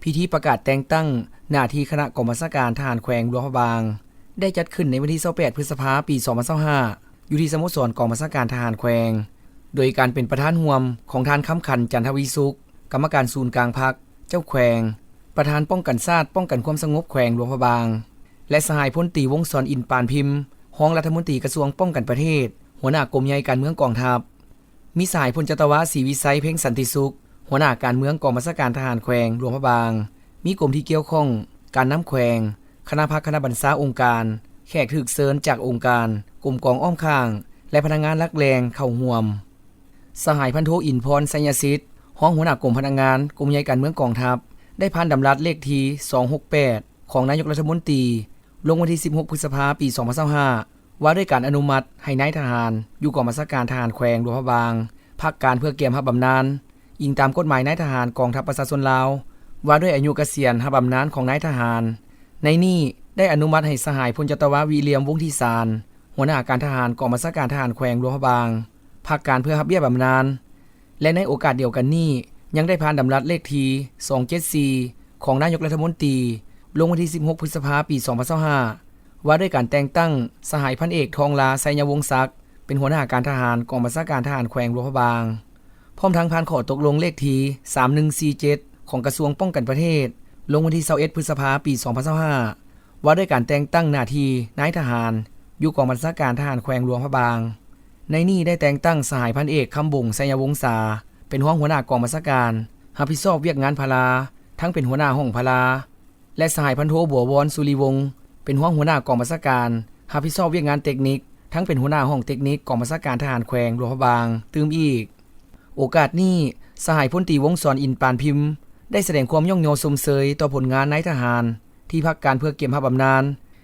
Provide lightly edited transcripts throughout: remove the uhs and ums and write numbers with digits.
พิธีประกาศแต่งตั้งหน้าที่คณะกรรมการทหารแขวงหลวงพระบางได้จัดขึ้นในวันที่28พฤษภาคมปี2025อยู่ที่สโมสรกองบัญชาการทหารแขวงโดยการเป็นประธานร่วมของท่านคำขันจันทวีสุขกรรมการศูนย์กลางพรรคเจ้าแขวงประธานป้องกันชาติป้องกันความสงบแขวงหลวงพระบางและสหายพลตรีวงศ์สรอินปานพิมพ์รองรัฐมนตรีกระทรวงป้องกันประเทศหัวหน้ากรมใหญ่การเมืองกองทัพมีสหายพลจตวะศรีวิไสเพ่งสันติสุขหัวหน้าการเมืองกองบัญชาการทหารแขวงหลวงพระบางมีกรมที่เกี่ยวข้องการน้ำแขวงคณะพักคณะบรรษาองค์การแขกถึกเซินจากองค์การกรมกองอ้อมข้างและพนักงานรักแรงเข้าร่วมสหายพันโทอินพรไสยสิทธิ์รองหัวหน้ากรมพนักงานกรมใหญ่การเมืองกองทัพได้ผ่านดำรัสเลขที่268ของนายกรัฐมนตรีลงวันที่16พฤษภาคมปี2025ว่าด้วยการอนุมัติให้นายทหารอยู่กองบัญชาการทหารแขวงหลวงพระบางพักการเพื่อเกียรติรับบำนาญอิงตามกฎหมายนายทหารกองทัพประชาชนลาวว่าด้วยอายุเกษียณรับบำนาญของนายทหารในนี้ได้อนุมัติให้สหายพลจตวะวิเลียมวงศ์ทิสารหัวหน้าการทหารกองบัญชาการทหารแขวงหลวงพระบางพักการเพื่อรับเบี้ยบำนาญและในโอกาสเดียวกันนี้ยังได้ผ่านดำรัสเลขที่274ของนายกรัฐมนตรีลงวันที่16พฤษภาคมปี2025ว่าด้วยการแต่งตั้งสหายพันเอกทองลาไสยวงศ์ศักดิ์เป็นหัวหน้าการทหารกองบัญชาการทหารแขวงหลวงพระบางพร้อมทั้งผ่านข้อตกลงเลขที่3147ของกระทรวงป้องกันประเทศลงวันที่21พฤษภาคมปี2025ว่าด้วยการแต่งตั้งหน้าที่นายทหารอยู่กองบัญชาการทหารแขวงหลวงพระบางในนี้ได้แต่งตั้งสหายพันเอกคำบ่งไสยวงศาเป็นหัวหน้ากองบัญชาการรับผิดชอบเวียกงานพลาทั้งเป็นหัวหน้าห้องพลาและสหายพันโทบัววรสุริวงศ์เป็นหัวหน้ากองบัญชาการรับผิดชอบเวียกงานเทคนิคทั้งเป็นหัวหน้าห้องเทคนิคกองบัญชาการทหารแขวงหลวงพระบางตืมอีกโอกาสนี้สหายพลตรีวงศ์สรอินปานพิมพ์ได้แสดงความย่องโยชมเชยต่อผลงานนายทหารที่พักการเพื่อเกียรติรับบำนาญ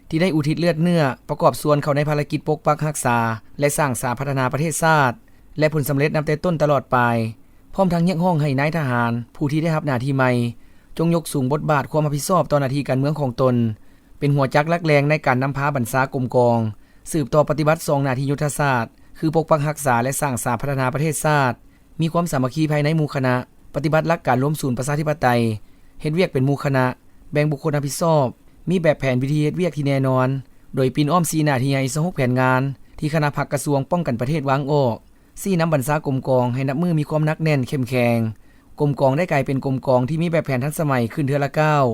ที่ได้อุทิศเลือดเนื้อประกอบส่วนเข้าในภารกิจปกปักรักษาและสร้างสาพัฒนาประเทศชาติและผลสำเร็จนับแต่ต้นตลอดไปพร้อมทั้งเรียกร้องให้นายทหารผู้ที่ได้รับหน้าที่ใหม่จงยกสูงบทบาทความรับผิดชอบต่อหน้าที่การเมืองของตนเป็นหัวจักรหลักแรงในการนำพาบรรษากรมกองสืบต่อปฏิบัติ2หน้าที่ยุทธศาสตร์คือปกปักรักษาและสร้างสาพัฒนาประเทศชาติมีความสามัคคีภายในหมู่คณะปฏิบัติหลักการล้มศูนย์ประชาธิปไตยเฮ็ดเวียกเป็นหมู่คณะแบ่งบุคคลรับผิดชอบมีแบบแผนวิธีเฮ็ดเวียกที่แน่นอนโดยปีนอ้อม4หน้าที่ใหญ่26แผนงานที่คณะพักกระทรวงป้องกันประเทศวางออกนำบรรษากรมกองให้นับมือมีความหนักแน่นเข้มแข็งกรมกองได้กลายเป็นกรมกองที่มีแบบแผนทันสมัยขึ้นเทื่อละก้าว